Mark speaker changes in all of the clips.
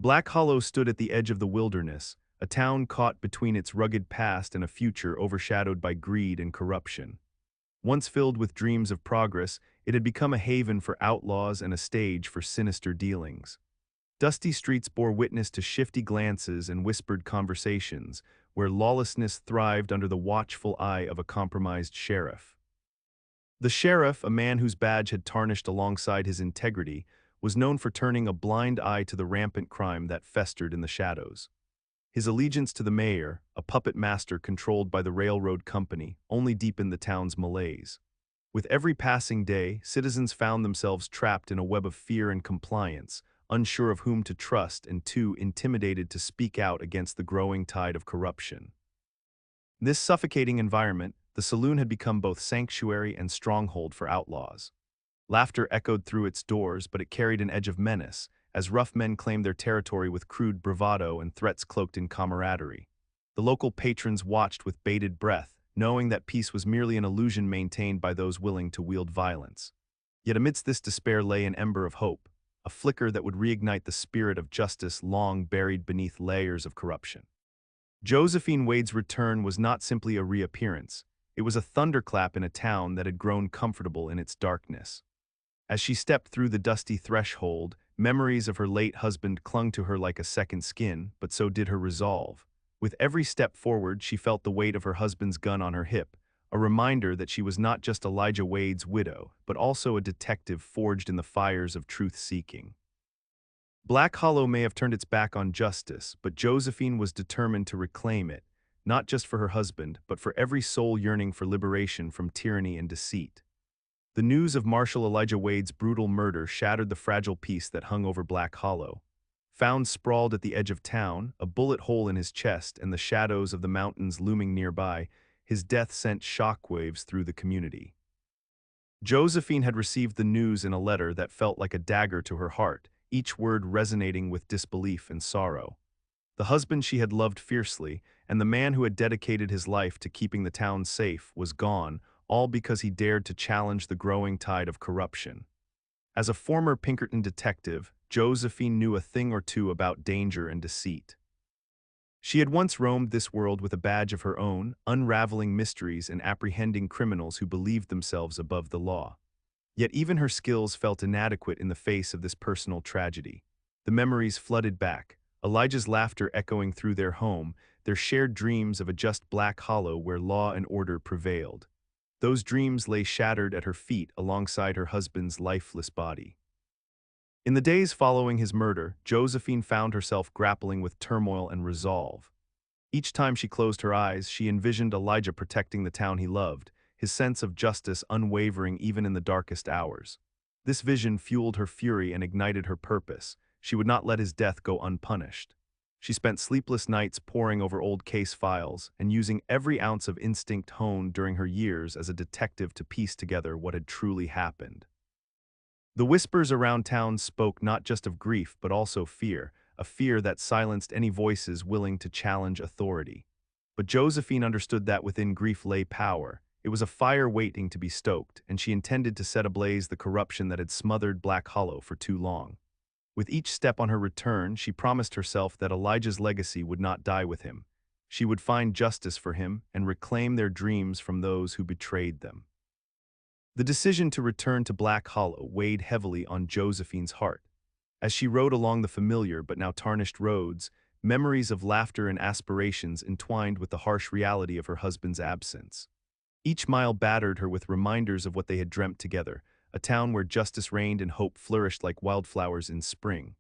Speaker 1: Black Hollow stood at the edge of the wilderness, a town caught between its rugged past and a future overshadowed by greed and corruption. Once filled with dreams of progress, it had become a haven for outlaws and a stage for sinister dealings. Dusty streets bore witness to shifty glances and whispered conversations, where lawlessness thrived under the watchful eye of a compromised sheriff. The sheriff, a man whose badge had tarnished alongside his integrity, was known for turning a blind eye to the rampant crime that festered in the shadows. His allegiance to the mayor, a puppet master controlled by the railroad company, only deepened the town's malaise. With every passing day, citizens found themselves trapped in a web of fear and compliance, unsure of whom to trust and too intimidated to speak out against the growing tide of corruption. In this suffocating environment, the saloon had become both sanctuary and stronghold for outlaws. Laughter echoed through its doors, but it carried an edge of menace, as rough men claimed their territory with crude bravado and threats cloaked in camaraderie. The local patrons watched with bated breath, knowing that peace was merely an illusion maintained by those willing to wield violence. Yet amidst this despair lay an ember of hope, a flicker that would reignite the spirit of justice long buried beneath layers of corruption. Josephine Wade's return was not simply a reappearance. It was a thunderclap in a town that had grown comfortable in its darkness. As she stepped through the dusty threshold, memories of her late husband clung to her like a second skin, but so did her resolve. With every step forward, she felt the weight of her husband's gun on her hip, a reminder that she was not just Elijah Wade's widow, but also a detective forged in the fires of truth-seeking. Black Hollow may have turned its back on justice, but Josephine was determined to reclaim it, not just for her husband, but for every soul yearning for liberation from tyranny and deceit. The news of Marshal Elijah Wade's brutal murder shattered the fragile peace that hung over Black Hollow. Found sprawled at the edge of town, a bullet hole in his chest and the shadows of the mountains looming nearby, his death sent shockwaves through the community. Josephine had received the news in a letter that felt like a dagger to her heart, each word resonating with disbelief and sorrow. The husband she had loved fiercely, and the man who had dedicated his life to keeping the town safe, was gone, all because he dared to challenge the growing tide of corruption. As a former Pinkerton detective, Josephine knew a thing or two about danger and deceit. She had once roamed this world with a badge of her own, unraveling mysteries and apprehending criminals who believed themselves above the law. Yet even her skills felt inadequate in the face of this personal tragedy. The memories flooded back, Elijah's laughter echoing through their home, their shared dreams of a just Black Hollow where law and order prevailed. Those dreams lay shattered at her feet alongside her husband's lifeless body. In the days following his murder, Josephine found herself grappling with turmoil and resolve. Each time she closed her eyes, she envisioned Elijah protecting the town he loved, his sense of justice unwavering even in the darkest hours. This vision fueled her fury and ignited her purpose. She would not let his death go unpunished. She spent sleepless nights poring over old case files and using every ounce of instinct honed during her years as a detective to piece together what had truly happened. The whispers around town spoke not just of grief but also fear, a fear that silenced any voices willing to challenge authority. But Josephine understood that within grief lay power. It was a fire waiting to be stoked, and she intended to set ablaze the corruption that had smothered Black Hollow for too long. With each step on her return, she promised herself that Elijah's legacy would not die with him. She would find justice for him and reclaim their dreams from those who betrayed them. The decision to return to Black Hollow weighed heavily on Josephine's heart. As she rode along the familiar but now tarnished roads, memories of laughter and aspirations entwined with the harsh reality of her husband's absence. Each mile battered her with reminders of what they had dreamt together, a town where justice reigned and hope flourished like wildflowers in spring.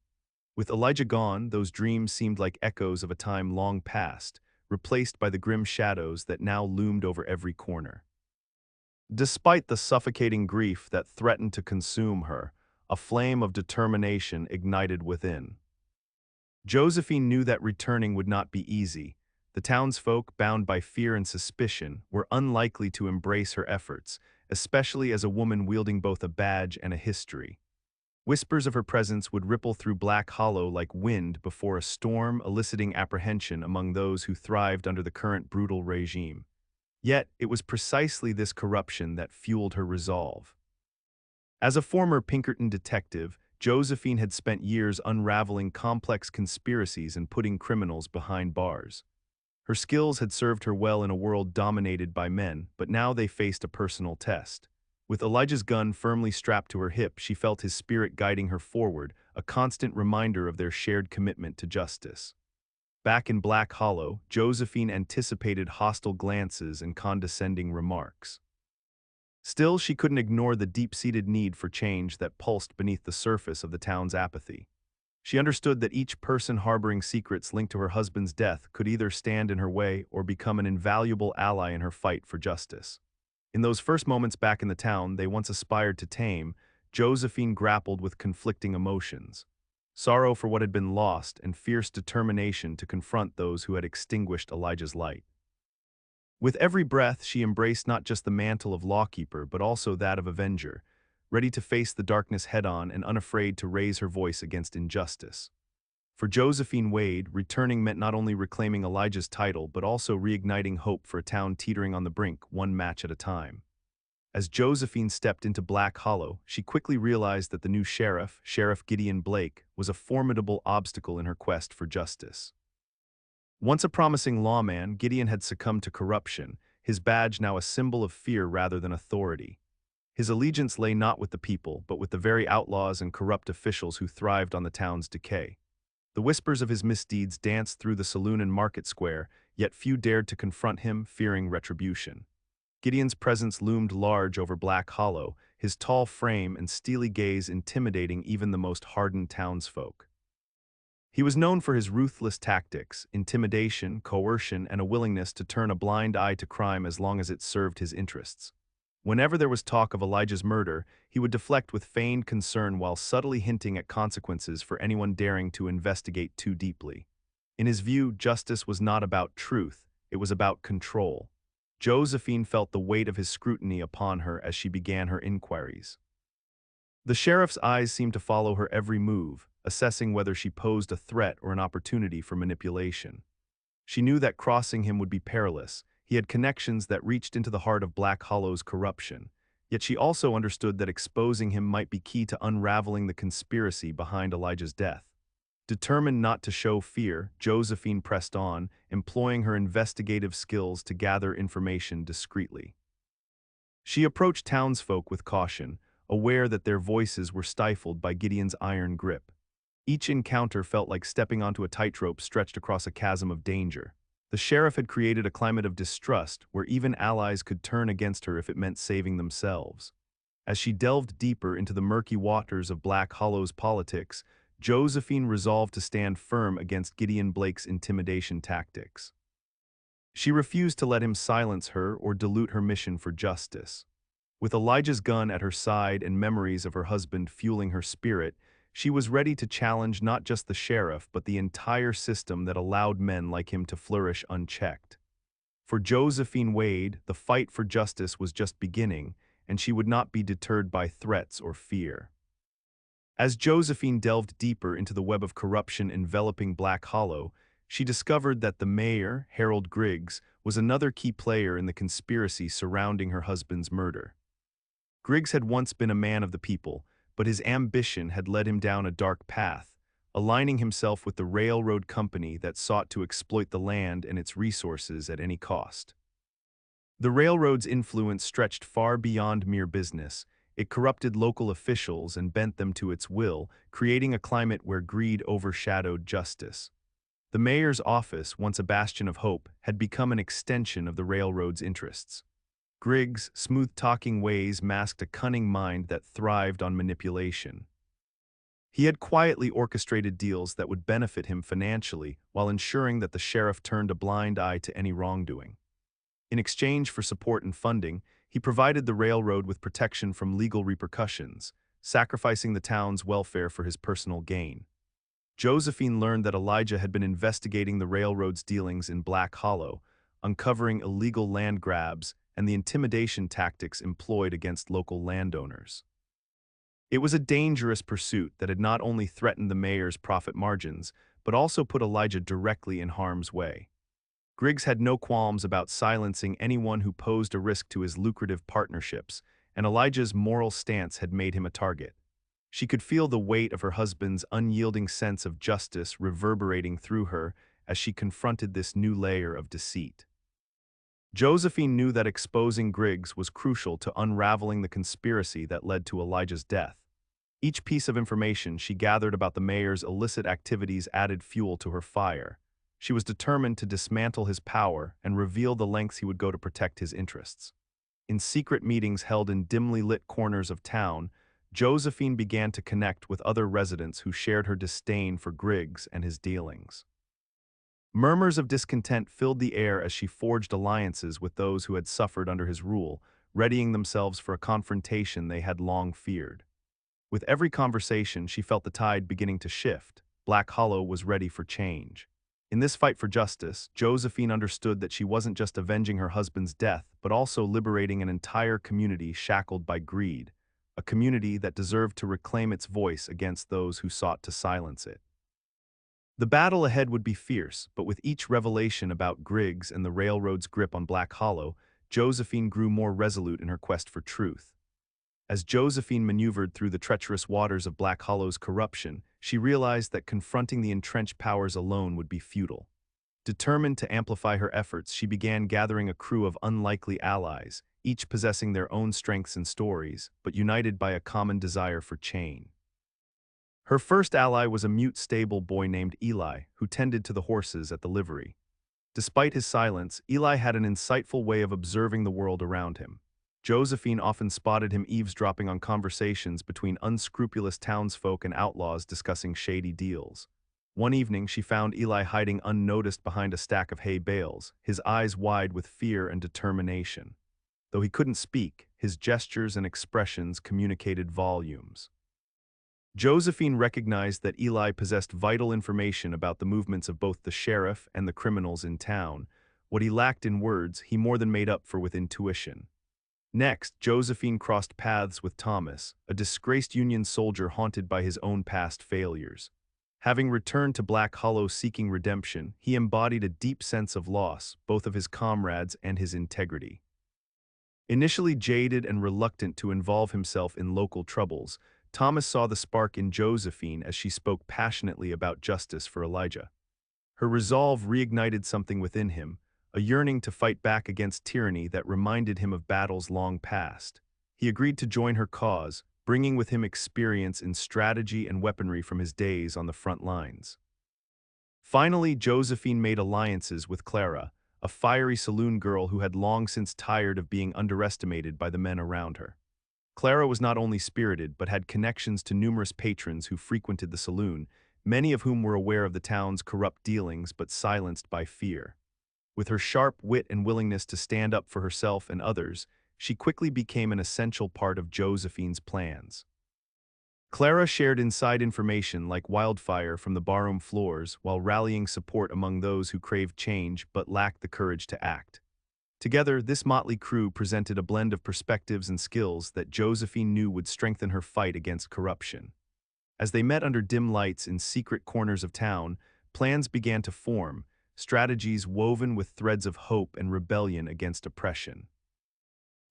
Speaker 1: With Elijah gone, those dreams seemed like echoes of a time long past, replaced by the grim shadows that now loomed over every corner. Despite the suffocating grief that threatened to consume her, a flame of determination ignited within. Josephine knew that returning would not be easy. The townsfolk, bound by fear and suspicion, were unlikely to embrace her efforts, especially as a woman wielding both a badge and a history. Whispers of her presence would ripple through Black Hollow like wind before a storm, eliciting apprehension among those who thrived under the current brutal regime. Yet, it was precisely this corruption that fueled her resolve. As a former Pinkerton detective, Josephine had spent years unraveling complex conspiracies and putting criminals behind bars. Her skills had served her well in a world dominated by men, but now they faced a personal test. With Elijah's gun firmly strapped to her hip, she felt his spirit guiding her forward, a constant reminder of their shared commitment to justice. Back in Black Hollow, Josephine anticipated hostile glances and condescending remarks. Still, she couldn't ignore the deep-seated need for change that pulsed beneath the surface of the town's apathy. She understood that each person harboring secrets linked to her husband's death could either stand in her way or become an invaluable ally in her fight for justice. In those first moments back in the town they once aspired to tame, Josephine grappled with conflicting emotions. Sorrow for what had been lost and fierce determination to confront those who had extinguished Elijah's light. With every breath, she embraced not just the mantle of lawkeeper but also that of avenger, ready to face the darkness head-on and unafraid to raise her voice against injustice. For Josephine Wade, returning meant not only reclaiming Elijah's title but also reigniting hope for a town teetering on the brink, one match at a time. As Josephine stepped into Black Hollow, she quickly realized that the new sheriff, Sheriff Gideon Blake, was a formidable obstacle in her quest for justice. Once a promising lawman, Gideon had succumbed to corruption, his badge now a symbol of fear rather than authority. His allegiance lay not with the people, but with the very outlaws and corrupt officials who thrived on the town's decay. The whispers of his misdeeds danced through the saloon and market square, yet few dared to confront him, fearing retribution. Gideon's presence loomed large over Black Hollow, his tall frame and steely gaze intimidating even the most hardened townsfolk. He was known for his ruthless tactics, intimidation, coercion, and a willingness to turn a blind eye to crime as long as it served his interests. Whenever there was talk of Elijah's murder, he would deflect with feigned concern while subtly hinting at consequences for anyone daring to investigate too deeply. In his view, justice was not about truth, it was about control. Josephine felt the weight of his scrutiny upon her as she began her inquiries. The sheriff's eyes seemed to follow her every move, assessing whether she posed a threat or an opportunity for manipulation. She knew that crossing him would be perilous. He had connections that reached into the heart of Black Hollow's corruption, yet she also understood that exposing him might be key to unraveling the conspiracy behind Elijah's death. Determined not to show fear, Josephine pressed on, employing her investigative skills to gather information discreetly. She approached townsfolk with caution, aware that their voices were stifled by Gideon's iron grip. Each encounter felt like stepping onto a tightrope stretched across a chasm of danger. The sheriff had created a climate of distrust where even allies could turn against her if it meant saving themselves. As she delved deeper into the murky waters of Black Hollow's politics, Josephine resolved to stand firm against Gideon Blake's intimidation tactics. She refused to let him silence her or dilute her mission for justice. With Elijah's gun at her side and memories of her husband fueling her spirit, she was ready to challenge not just the sheriff but the entire system that allowed men like him to flourish unchecked. For Josephine Wade, the fight for justice was just beginning, and she would not be deterred by threats or fear. As Josephine delved deeper into the web of corruption enveloping Black Hollow, she discovered that the mayor, Harold Griggs, was another key player in the conspiracy surrounding her husband's murder. Griggs had once been a man of the people, but his ambition had led him down a dark path, aligning himself with the railroad company that sought to exploit the land and its resources at any cost. The railroad's influence stretched far beyond mere business. It corrupted local officials and bent them to its will, creating a climate where greed overshadowed justice. The mayor's office, once a bastion of hope, had become an extension of the railroad's interests. Griggs' smooth-talking ways masked a cunning mind that thrived on manipulation. He had quietly orchestrated deals that would benefit him financially while ensuring that the sheriff turned a blind eye to any wrongdoing. In exchange for support and funding, he provided the railroad with protection from legal repercussions, sacrificing the town's welfare for his personal gain. Josephine learned that Elijah had been investigating the railroad's dealings in Black Hollow, uncovering illegal land grabs and the intimidation tactics employed against local landowners. It was a dangerous pursuit that had not only threatened the mayor's profit margins, but also put Elijah directly in harm's way. Griggs had no qualms about silencing anyone who posed a risk to his lucrative partnerships, and Elijah's moral stance had made him a target. She could feel the weight of her husband's unyielding sense of justice reverberating through her as she confronted this new layer of deceit. Josephine knew that exposing Griggs was crucial to unraveling the conspiracy that led to Elijah's death. Each piece of information she gathered about the mayor's illicit activities added fuel to her fire. She was determined to dismantle his power and reveal the lengths he would go to protect his interests. In secret meetings held in dimly lit corners of town, Josephine began to connect with other residents who shared her disdain for Griggs and his dealings. Murmurs of discontent filled the air as she forged alliances with those who had suffered under his rule, readying themselves for a confrontation they had long feared. With every conversation, she felt the tide beginning to shift. Black Hollow was ready for change. In this fight for justice, Josephine understood that she wasn't just avenging her husband's death, but also liberating an entire community shackled by greed, a community that deserved to reclaim its voice against those who sought to silence it. The battle ahead would be fierce, but with each revelation about Griggs and the railroad's grip on Black Hollow, Josephine grew more resolute in her quest for truth. As Josephine maneuvered through the treacherous waters of Black Hollow's corruption, she realized that confronting the entrenched powers alone would be futile. Determined to amplify her efforts, she began gathering a crew of unlikely allies, each possessing their own strengths and stories, but united by a common desire for change. Her first ally was a mute stable boy named Eli, who tended to the horses at the livery. Despite his silence, Eli had an insightful way of observing the world around him. Josephine often spotted him eavesdropping on conversations between unscrupulous townsfolk and outlaws discussing shady deals. One evening, she found Eli hiding unnoticed behind a stack of hay bales, his eyes wide with fear and determination. Though he couldn't speak, his gestures and expressions communicated volumes. Josephine recognized that Eli possessed vital information about the movements of both the sheriff and the criminals in town. What he lacked in words, he more than made up for with intuition. Next, Josephine crossed paths with Thomas, a disgraced Union soldier haunted by his own past failures. Having returned to Black Hollow seeking redemption, he embodied a deep sense of loss, both of his comrades and his integrity. Initially jaded and reluctant to involve himself in local troubles, Thomas saw the spark in Josephine as she spoke passionately about justice for Elijah. Her resolve reignited something within him, a yearning to fight back against tyranny that reminded him of battles long past. He agreed to join her cause, bringing with him experience in strategy and weaponry from his days on the front lines. Finally, Josephine made alliances with Clara, a fiery saloon girl who had long since tired of being underestimated by the men around her. Clara was not only spirited but had connections to numerous patrons who frequented the saloon, many of whom were aware of the town's corrupt dealings but silenced by fear. With her sharp wit and willingness to stand up for herself and others, she quickly became an essential part of Josephine's plans. Clara shared inside information like wildfire from the barroom floors while rallying support among those who craved change but lacked the courage to act. Together, this motley crew presented a blend of perspectives and skills that Josephine knew would strengthen her fight against corruption. As they met under dim lights in secret corners of town, plans began to form, strategies woven with threads of hope and rebellion against oppression.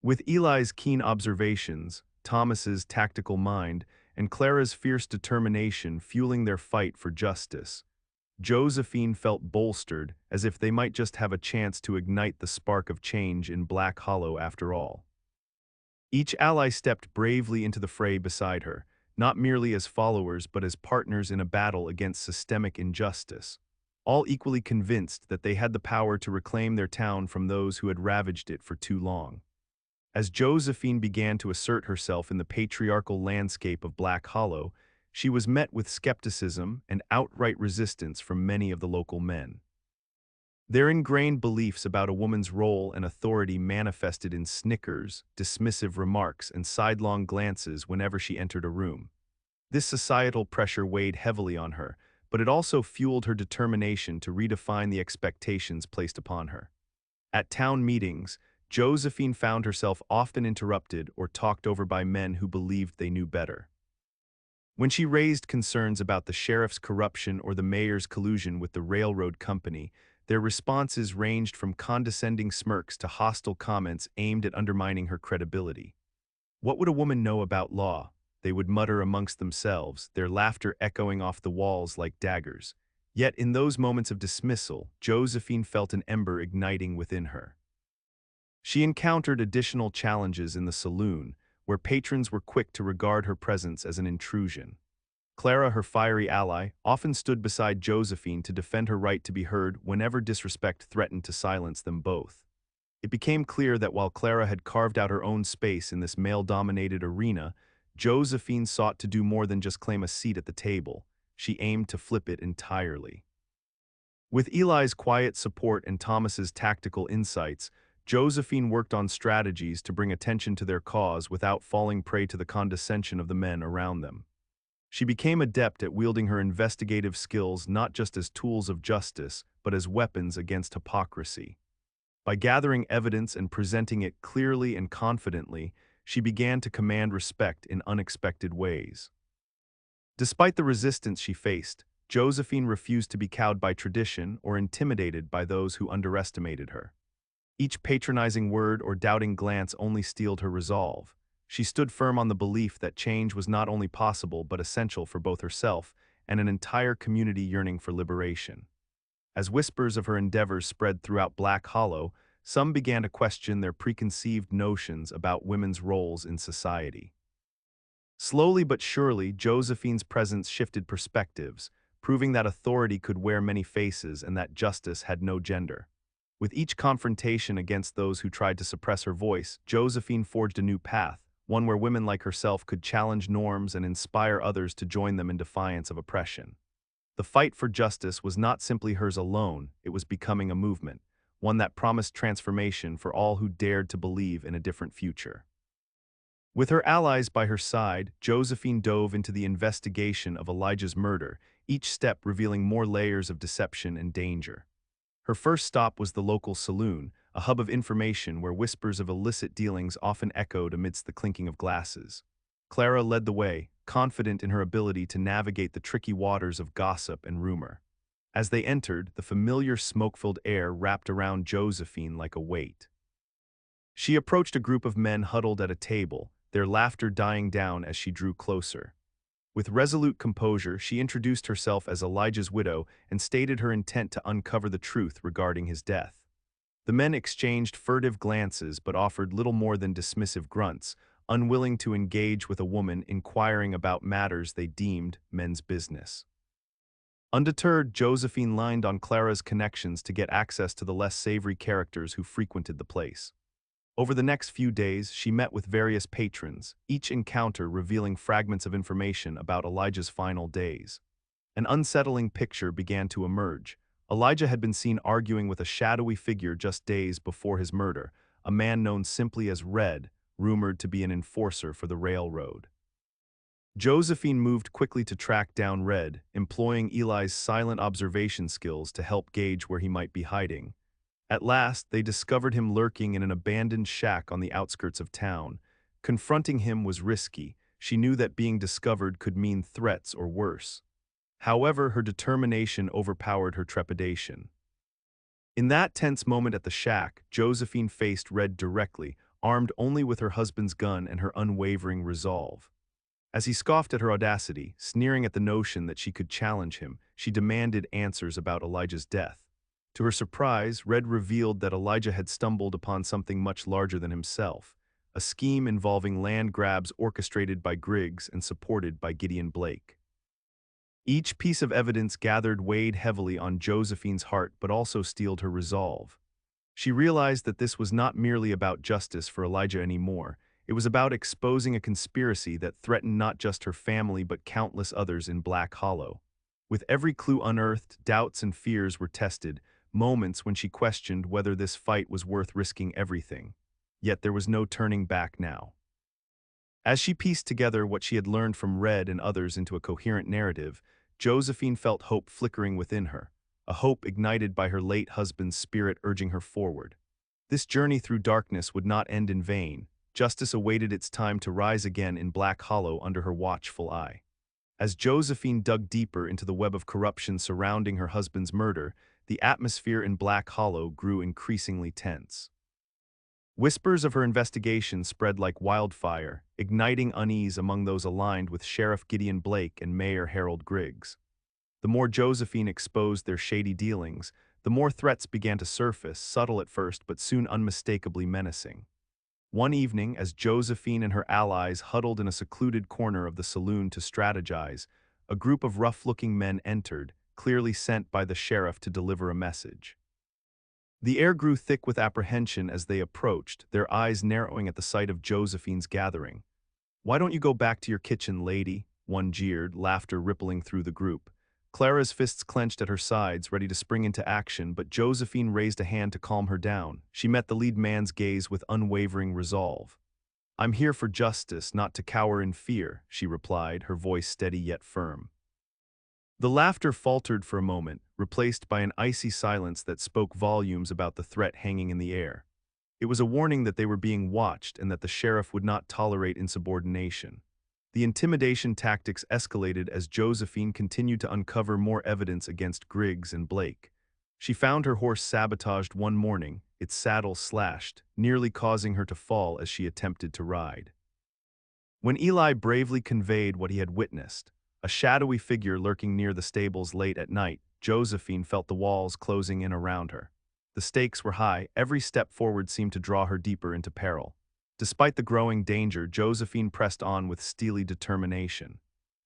Speaker 1: With Eli's keen observations, Thomas's tactical mind, and Clara's fierce determination fueling their fight for justice, Josephine felt bolstered, as if they might just have a chance to ignite the spark of change in Black Hollow after all. Each ally stepped bravely into the fray beside her, not merely as followers but as partners in a battle against systemic injustice, all equally convinced that they had the power to reclaim their town from those who had ravaged it for too long. As Josephine began to assert herself in the patriarchal landscape of Black Hollow, she was met with skepticism and outright resistance from many of the local men. Their ingrained beliefs about a woman's role and authority manifested in snickers, dismissive remarks, and sidelong glances whenever she entered a room. This societal pressure weighed heavily on her, but it also fueled her determination to redefine the expectations placed upon her. At town meetings, Josephine found herself often interrupted or talked over by men who believed they knew better. When she raised concerns about the sheriff's corruption or the mayor's collusion with the railroad company, their responses ranged from condescending smirks to hostile comments aimed at undermining her credibility. What would a woman know about law? they would mutter amongst themselves, their laughter echoing off the walls like daggers. Yet in those moments of dismissal, Josephine felt an ember igniting within her. She encountered additional challenges in the saloon, where patrons were quick to regard her presence as an intrusion. Clara, her fiery ally, often stood beside Josephine to defend her right to be heard whenever disrespect threatened to silence them both. It became clear that while Clara had carved out her own space in this male-dominated arena, Josephine sought to do more than just claim a seat at the table. She aimed to flip it entirely. With Eli's quiet support and Thomas's tactical insights, Josephine worked on strategies to bring attention to their cause without falling prey to the condescension of the men around them. She became adept at wielding her investigative skills not just as tools of justice, but as weapons against hypocrisy. By gathering evidence and presenting it clearly and confidently, she began to command respect in unexpected ways. Despite the resistance she faced, Josephine refused to be cowed by tradition or intimidated by those who underestimated her. Each patronizing word or doubting glance only steeled her resolve. She stood firm on the belief that change was not only possible but essential for both herself and an entire community yearning for liberation. As whispers of her endeavors spread throughout Black Hollow, some began to question their preconceived notions about women's roles in society. Slowly but surely, Josephine's presence shifted perspectives, proving that authority could wear many faces and that justice had no gender. With each confrontation against those who tried to suppress her voice, Josephine forged a new path, one where women like herself could challenge norms and inspire others to join them in defiance of oppression. The fight for justice was not simply hers alone, it was becoming a movement, one that promised transformation for all who dared to believe in a different future. With her allies by her side, Josephine dove into the investigation of Elijah's murder, each step revealing more layers of deception and danger. Her first stop was the local saloon, a hub of information where whispers of illicit dealings often echoed amidst the clinking of glasses. Clara led the way, confident in her ability to navigate the tricky waters of gossip and rumor. As they entered, the familiar smoke-filled air wrapped around Josephine like a weight. She approached a group of men huddled at a table, their laughter dying down as she drew closer. With resolute composure, she introduced herself as Elijah's widow and stated her intent to uncover the truth regarding his death. The men exchanged furtive glances but offered little more than dismissive grunts, unwilling to engage with a woman inquiring about matters they deemed men's business. Undeterred, Josephine leaned on Clara's connections to get access to the less savory characters who frequented the place. Over the next few days, she met with various patrons, each encounter revealing fragments of information about Elijah's final days. An unsettling picture began to emerge. Elijah had been seen arguing with a shadowy figure just days before his murder, a man known simply as Red, rumored to be an enforcer for the railroad. Josephine moved quickly to track down Red, employing Eli's silent observation skills to help gauge where he might be hiding. At last, they discovered him lurking in an abandoned shack on the outskirts of town. Confronting him was risky. She knew that being discovered could mean threats or worse. However, her determination overpowered her trepidation. In that tense moment at the shack, Josephine faced Red directly, armed only with her husband's gun and her unwavering resolve. As he scoffed at her audacity, sneering at the notion that she could challenge him, she demanded answers about Elijah's death. To her surprise, Red revealed that Elijah had stumbled upon something much larger than himself, a scheme involving land grabs orchestrated by Griggs and supported by Gideon Blake. Each piece of evidence gathered weighed heavily on Josephine's heart but also steeled her resolve. She realized that this was not merely about justice for Elijah anymore, it was about exposing a conspiracy that threatened not just her family but countless others in Black Hollow. With every clue unearthed, doubts and fears were tested, moments when she questioned whether this fight was worth risking everything. Yet there was no turning back now. As she pieced together what she had learned from Red and others into a coherent narrative, Josephine felt hope flickering within her, a hope ignited by her late husband's spirit urging her forward. This journey through darkness would not end in vain. Justice awaited its time to rise again in Black Hollow under her watchful eye. As Josephine dug deeper into the web of corruption surrounding her husband's murder, the atmosphere in Black Hollow grew increasingly tense. Whispers of her investigation spread like wildfire, igniting unease among those aligned with Sheriff Gideon Blake and Mayor Harold Griggs. The more Josephine exposed their shady dealings, the more threats began to surface, subtle at first but soon unmistakably menacing. One evening, as Josephine and her allies huddled in a secluded corner of the saloon to strategize, a group of rough-looking men entered, clearly sent by the sheriff to deliver a message. The air grew thick with apprehension as they approached, their eyes narrowing at the sight of Josephine's gathering. "Why don't you go back to your kitchen, lady?" one jeered, laughter rippling through the group. Clara's fists clenched at her sides, ready to spring into action, but Josephine raised a hand to calm her down. She met the lead man's gaze with unwavering resolve. "I'm here for justice, not to cower in fear," she replied, her voice steady yet firm. The laughter faltered for a moment, replaced by an icy silence that spoke volumes about the threat hanging in the air. It was a warning that they were being watched and that the sheriff would not tolerate insubordination. The intimidation tactics escalated as Josephine continued to uncover more evidence against Griggs and Blake. She found her horse sabotaged one morning, its saddle slashed, nearly causing her to fall as she attempted to ride. When Eli bravely conveyed what he had witnessed, a shadowy figure lurking near the stables late at night, Josephine felt the walls closing in around her. The stakes were high, every step forward seemed to draw her deeper into peril. Despite the growing danger, Josephine pressed on with steely determination.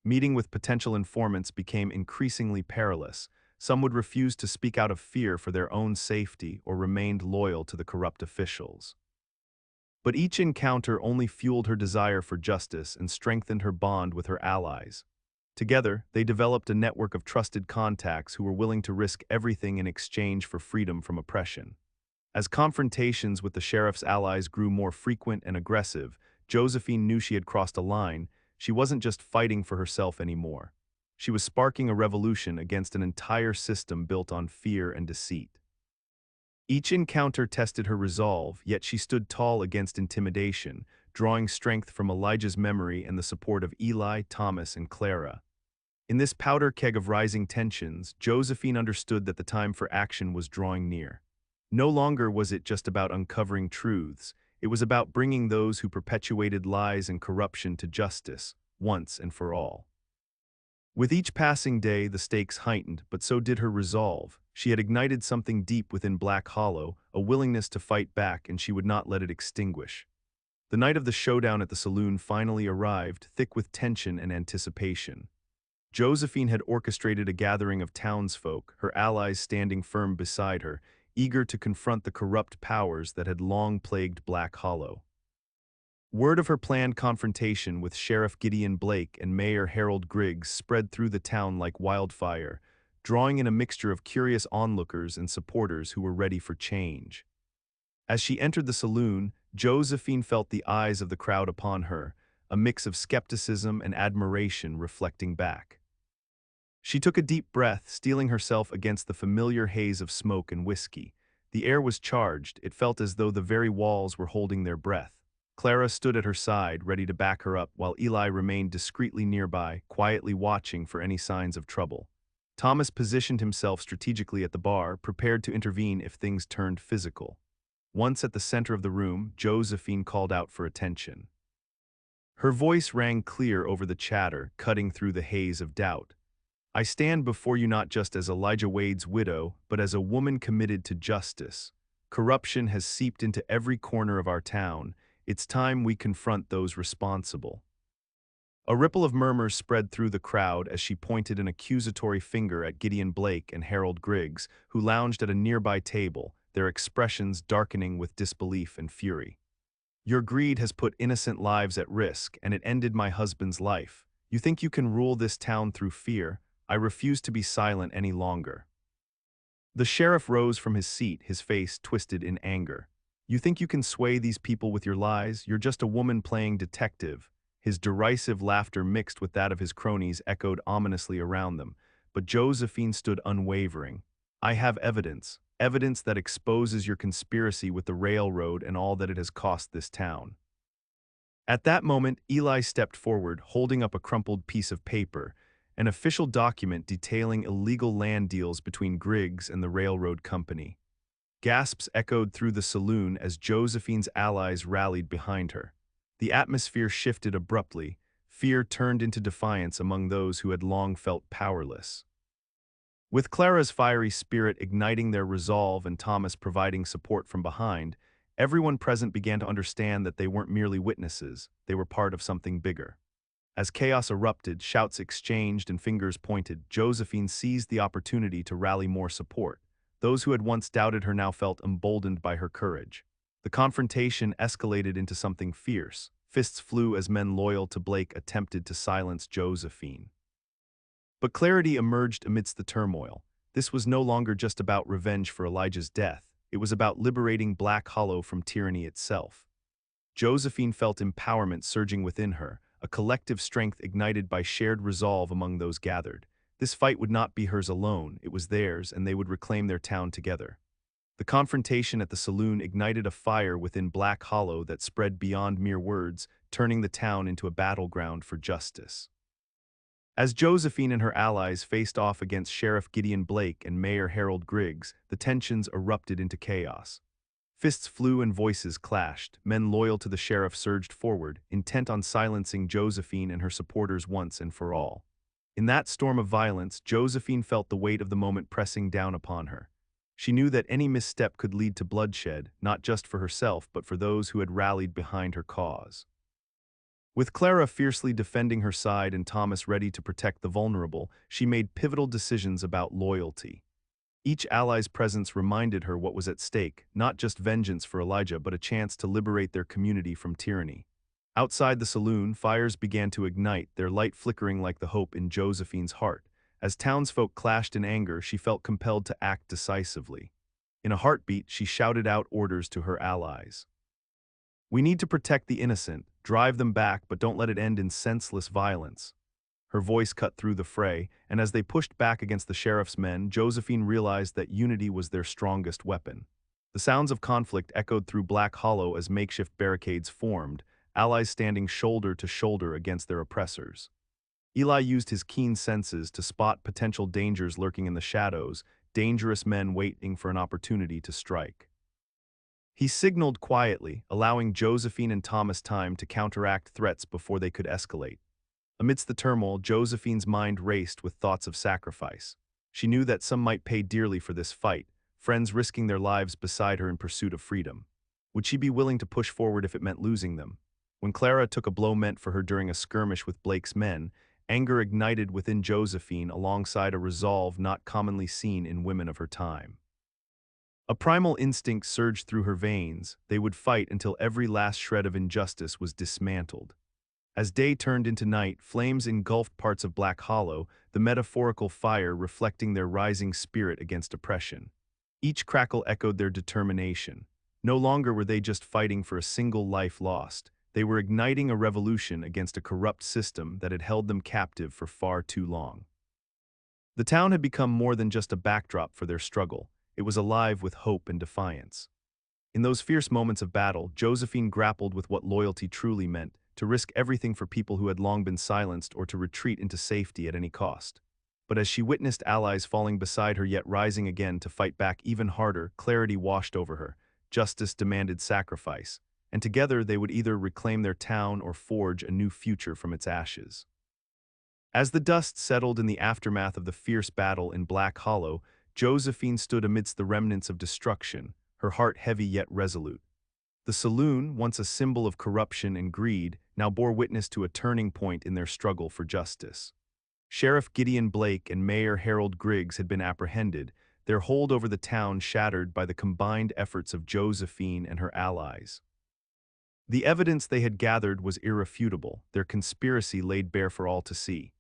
Speaker 1: Meeting with potential informants became increasingly perilous. Some would refuse to speak out of fear for their own safety or remained loyal to the corrupt officials. But each encounter only fueled her desire for justice and strengthened her bond with her allies. Together, they developed a network of trusted contacts who were willing to risk everything in exchange for freedom from oppression. As confrontations with the sheriff's allies grew more frequent and aggressive, Josephine knew she had crossed a line. She wasn't just fighting for herself anymore. She was sparking a revolution against an entire system built on fear and deceit. Each encounter tested her resolve, yet she stood tall against intimidation, drawing strength from Elijah's memory and the support of Eli, Thomas, and Clara. In this powder keg of rising tensions, Josephine understood that the time for action was drawing near. No longer was it just about uncovering truths, it was about bringing those who perpetuated lies and corruption to justice, once and for all. With each passing day, the stakes heightened, but so did her resolve. She had ignited something deep within Black Hollow, a willingness to fight back, and she would not let it extinguish. The night of the showdown at the saloon finally arrived, thick with tension and anticipation. Josephine had orchestrated a gathering of townsfolk, her allies standing firm beside her, eager to confront the corrupt powers that had long plagued Black Hollow. Word of her planned confrontation with Sheriff Gideon Blake and Mayor Harold Griggs spread through the town like wildfire, drawing in a mixture of curious onlookers and supporters who were ready for change. As she entered the saloon, Josephine felt the eyes of the crowd upon her, a mix of skepticism and admiration reflecting back. She took a deep breath, steeling herself against the familiar haze of smoke and whiskey. The air was charged, it felt as though the very walls were holding their breath. Clara stood at her side, ready to back her up, while Eli remained discreetly nearby, quietly watching for any signs of trouble. Thomas positioned himself strategically at the bar, prepared to intervene if things turned physical. Once at the center of the room, Josephine called out for attention. Her voice rang clear over the chatter, cutting through the haze of doubt. "I stand before you not just as Elijah Wade's widow, but as a woman committed to justice. Corruption has seeped into every corner of our town. It's time we confront those responsible." A ripple of murmurs spread through the crowd as she pointed an accusatory finger at Gideon Blake and Harold Griggs, who lounged at a nearby table, their expressions darkening with disbelief and fury. "Your greed has put innocent lives at risk, and it ended my husband's life. You think you can rule this town through fear? I refuse to be silent any longer." The sheriff rose from his seat, his face twisted in anger. "You think you can sway these people with your lies? You're just a woman playing detective." His derisive laughter mixed with that of his cronies echoed ominously around them, but Josephine stood unwavering. "I have evidence, evidence that exposes your conspiracy with the railroad and all that it has cost this town." At that moment, Eli stepped forward, holding up a crumpled piece of paper, an official document detailing illegal land deals between Griggs and the railroad company. Gasps echoed through the saloon as Josephine's allies rallied behind her. The atmosphere shifted abruptly. Fear turned into defiance among those who had long felt powerless. With Clara's fiery spirit igniting their resolve and Thomas providing support from behind, everyone present began to understand that they weren't merely witnesses, they were part of something bigger. As chaos erupted, shouts exchanged and fingers pointed, Josephine seized the opportunity to rally more support. Those who had once doubted her now felt emboldened by her courage. The confrontation escalated into something fierce. Fists flew as men loyal to Blake attempted to silence Josephine. But clarity emerged amidst the turmoil. This was no longer just about revenge for Elijah's death. It was about liberating Black Hollow from tyranny itself. Josephine felt empowerment surging within her, a collective strength ignited by shared resolve among those gathered. This fight would not be hers alone, it was theirs, and they would reclaim their town together. The confrontation at the saloon ignited a fire within Black Hollow that spread beyond mere words, turning the town into a battleground for justice. As Josephine and her allies faced off against Sheriff Gideon Blake and Mayor Harold Griggs, the tensions erupted into chaos. Fists flew and voices clashed. Men loyal to the sheriff surged forward, intent on silencing Josephine and her supporters once and for all. In that storm of violence, Josephine felt the weight of the moment pressing down upon her. She knew that any misstep could lead to bloodshed, not just for herself but for those who had rallied behind her cause. With Clara fiercely defending her side and Thomas ready to protect the vulnerable, she made pivotal decisions about loyalty. Each ally's presence reminded her what was at stake, not just vengeance for Elijah but a chance to liberate their community from tyranny. Outside the saloon, fires began to ignite, their light flickering like the hope in Josephine's heart. As townsfolk clashed in anger, she felt compelled to act decisively. In a heartbeat, she shouted out orders to her allies. "We need to protect the innocent, drive them back, but don't let it end in senseless violence." Her voice cut through the fray, and as they pushed back against the sheriff's men, Josephine realized that unity was their strongest weapon. The sounds of conflict echoed through Black Hollow as makeshift barricades formed, allies standing shoulder to shoulder against their oppressors. Eli used his keen senses to spot potential dangers lurking in the shadows, dangerous men waiting for an opportunity to strike. He signaled quietly, allowing Josephine and Thomas time to counteract threats before they could escalate. Amidst the turmoil, Josephine's mind raced with thoughts of sacrifice. She knew that some might pay dearly for this fight, friends risking their lives beside her in pursuit of freedom. Would she be willing to push forward if it meant losing them? When Clara took a blow meant for her during a skirmish with Blake's men, anger ignited within Josephine alongside a resolve not commonly seen in women of her time. A primal instinct surged through her veins. They would fight until every last shred of injustice was dismantled. As day turned into night, flames engulfed parts of Black Hollow, the metaphorical fire reflecting their rising spirit against oppression. Each crackle echoed their determination. No longer were they just fighting for a single life lost. They were igniting a revolution against a corrupt system that had held them captive for far too long. The town had become more than just a backdrop for their struggle. It was alive with hope and defiance. In those fierce moments of battle, Josephine grappled with what loyalty truly meant, to risk everything for people who had long been silenced or to retreat into safety at any cost. But as she witnessed allies falling beside her yet rising again to fight back even harder, clarity washed over her. Justice demanded sacrifice, and together they would either reclaim their town or forge a new future from its ashes. As the dust settled in the aftermath of the fierce battle in Black Hollow, Josephine stood amidst the remnants of destruction, her heart heavy yet resolute. The saloon, once a symbol of corruption and greed, now bore witness to a turning point in their struggle for justice. Sheriff Gideon Blake and Mayor Harold Griggs had been apprehended, their hold over the town shattered by the combined efforts of Josephine and her allies. The evidence they had gathered was irrefutable, their conspiracy laid bare for all to see.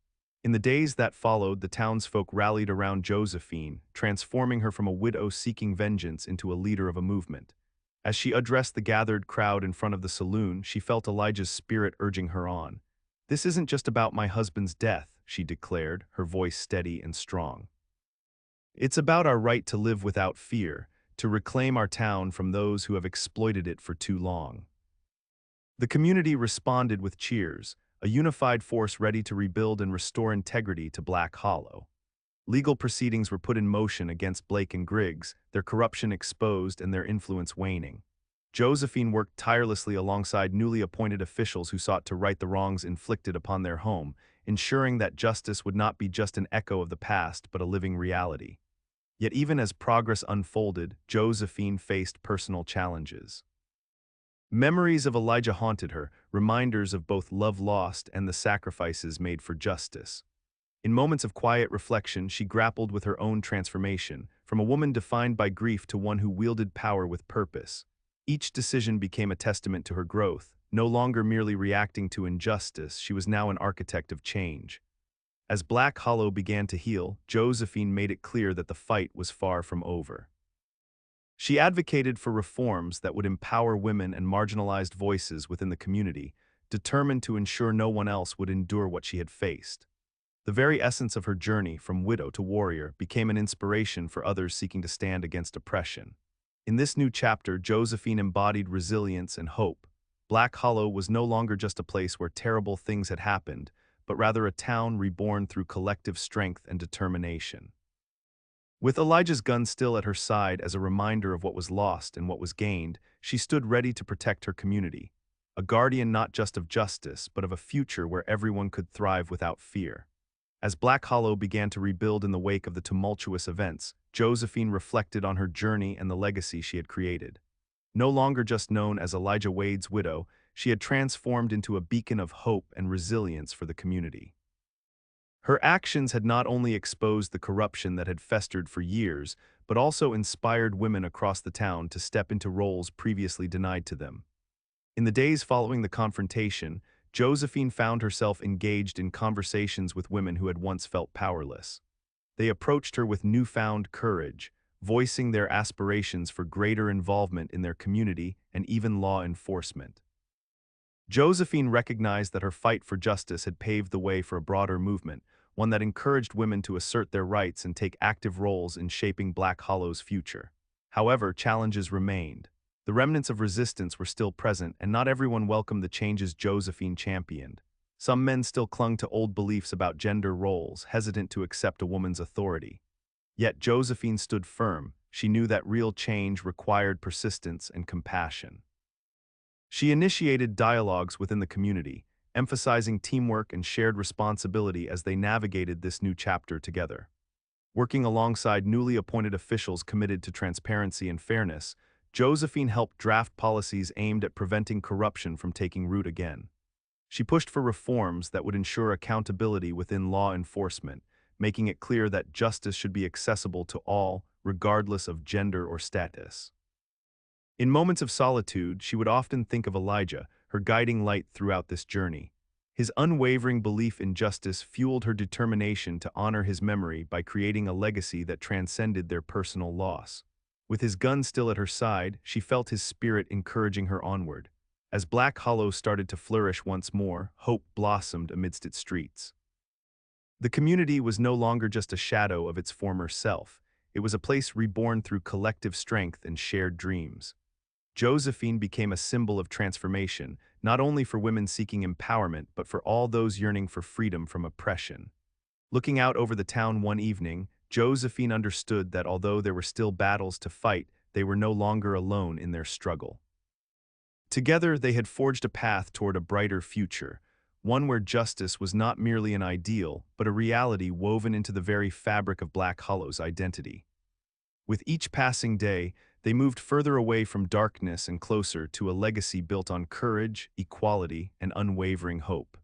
Speaker 1: In the days that followed, the townsfolk rallied around Josephine, transforming her from a widow seeking vengeance into a leader of a movement. As she addressed the gathered crowd in front of the saloon, she felt Elijah's spirit urging her on. "This isn't just about my husband's death," she declared, her voice steady and strong. "It's about our right to live without fear, to reclaim our town from those who have exploited it for too long." The community responded with cheers, a unified force ready to rebuild and restore integrity to Black Hollow. Legal proceedings were put in motion against Blake and Griggs, their corruption exposed and their influence waning. Josephine worked tirelessly alongside newly appointed officials who sought to right the wrongs inflicted upon their home, ensuring that justice would not be just an echo of the past but a living reality. Yet even as progress unfolded, Josephine faced personal challenges. Memories of Elijah haunted her, reminders of both love lost and the sacrifices made for justice. In moments of quiet reflection, she grappled with her own transformation, from a woman defined by grief to one who wielded power with purpose. Each decision became a testament to her growth. No longer merely reacting to injustice, she was now an architect of change. As Black Hollow began to heal, Josephine made it clear that the fight was far from over. She advocated for reforms that would empower women and marginalized voices within the community, determined to ensure no one else would endure what she had faced. The very essence of her journey, from widow to warrior, became an inspiration for others seeking to stand against oppression. In this new chapter, Josephine embodied resilience and hope. Black Hollow was no longer just a place where terrible things had happened, but rather a town reborn through collective strength and determination. With Elijah's gun still at her side as a reminder of what was lost and what was gained, she stood ready to protect her community, a guardian not just of justice, but of a future where everyone could thrive without fear. As Black Hollow began to rebuild in the wake of the tumultuous events, Josephine reflected on her journey and the legacy she had created. No longer just known as Elijah Wade's widow, she had transformed into a beacon of hope and resilience for the community. Her actions had not only exposed the corruption that had festered for years, but also inspired women across the town to step into roles previously denied to them. In the days following the confrontation, Josephine found herself engaged in conversations with women who had once felt powerless. They approached her with newfound courage, voicing their aspirations for greater involvement in their community and even law enforcement. Josephine recognized that her fight for justice had paved the way for a broader movement, one that encouraged women to assert their rights and take active roles in shaping Black Hollow's future. However, challenges remained. The remnants of resistance were still present, and not everyone welcomed the changes Josephine championed. Some men still clung to old beliefs about gender roles, hesitant to accept a woman's authority. Yet Josephine stood firm. She knew that real change required persistence and compassion. She initiated dialogues within the community, emphasizing teamwork and shared responsibility as they navigated this new chapter together. Working alongside newly appointed officials committed to transparency and fairness, Josephine helped draft policies aimed at preventing corruption from taking root again. She pushed for reforms that would ensure accountability within law enforcement, making it clear that justice should be accessible to all, regardless of gender or status. In moments of solitude, she would often think of Elijah, her guiding light throughout this journey. His unwavering belief in justice fueled her determination to honor his memory by creating a legacy that transcended their personal loss. With his gun still at her side, she felt his spirit encouraging her onward. As Black Hollow started to flourish once more, hope blossomed amidst its streets. The community was no longer just a shadow of its former self. It was a place reborn through collective strength and shared dreams. Josephine became a symbol of transformation, not only for women seeking empowerment, but for all those yearning for freedom from oppression. Looking out over the town one evening, Josephine understood that although there were still battles to fight, they were no longer alone in their struggle. Together, they had forged a path toward a brighter future, one where justice was not merely an ideal, but a reality woven into the very fabric of Black Hollow's identity. With each passing day, they moved further away from darkness and closer to a legacy built on courage, equality, and unwavering hope.